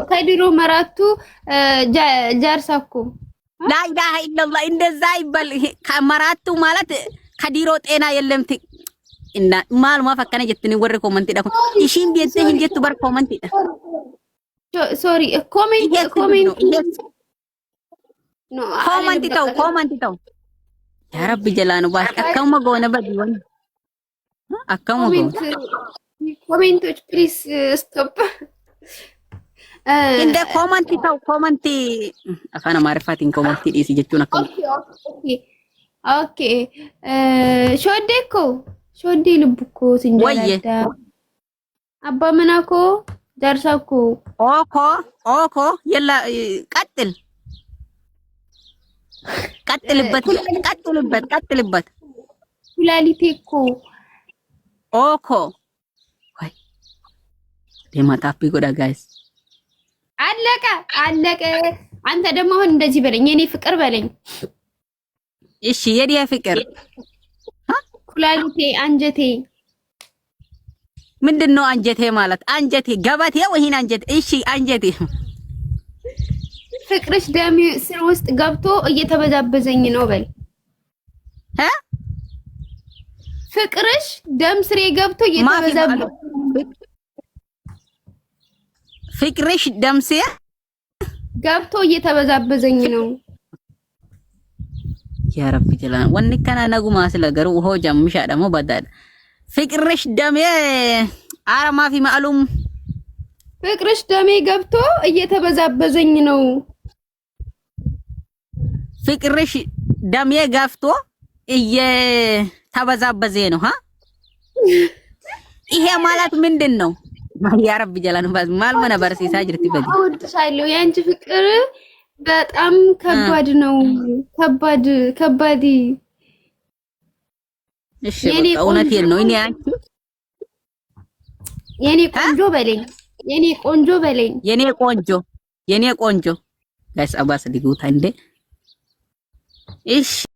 ከድሮ መራቱ ጃርሳኩ ላኢላሃ ኢላላህ እንደዛ ይባል ከመራቱ ማለት ከድሮ ጤና የለም እና ማል ማፈከነ ጀትኒ ወር ኮመንት ዳኩ እሺን ቢየተ እንጀት በር ኮመንት ዳ ሶሪ ኮሜንት ኖ ኮመንት ተው ያ ረብ ጀላኑ ባሽ አከማ ጎነ በዲወን አከማ ጎነ ኮሜንቶች ፕሊዝ ስቶፕ እንደ ኮመንት ተው ኮመንት አፋና ማርፋቲን ኮመንት ዲስ ጀቹን አከማ ኦኬ ሾዴኮ ሾዴ ልብኮ ሲንጀላዳ አባ መናኮ ዳርሳኮ ኦኮ የላ ቀጥልበት ኩላሊቴኮ ኦኮ ወይ ለማታፊ ጎዳ ጋይስ አለቀ። አንተ ደግሞ አሁን እንደዚህ በለኝ፣ የኔ ፍቅር በለኝ። እሺ የዲያ ፍቅር ኩላሊቴ አንጀቴ ምንድነው? አንጀቴ ማለት አንጀቴ ገበቴ ወይን አንጀቴ። እሺ አንጀቴ ፍቅርሽ ደም ስር ውስጥ ገብቶ እየተበዛበዘኝ ነው በል። ፍቅርሽ ደም ስሬ ገብቶ እየተበዛበዘኝ ፍቅርሽ ደም ስር ገብቶ እየተበዛበዘኝ ነው። ያ ረቢ ጀላን ወን ከና ነጉማ ስለገሩ ሆ ጀምሻ ደሞ በዳድ ፍቅርሽ ደሜ አረማ ፊ ማዕሉም ፍቅርሽ ደሜ ገብቶ እየተበዛበዘኝ ነው። ፍቅርሽ ደሜ ገብቶ እየተበዛበዘ ነው። ይሄ ማለት ምንድነው? ያ ረቢ ጀላን ማል መነ በርሲሳ ጅርቲ በዲ እወድሻለሁ። ያንቺ ፍቅር በጣም ከባድ ነው። ከባድ እሺ በቃ እውነቴን ነው። እኔ አንቺ የኔ ቆንጆ በለኝ፣ የኔ ቆንጆ ጋይስ አባስ ዲጉታ እንዴ እሺ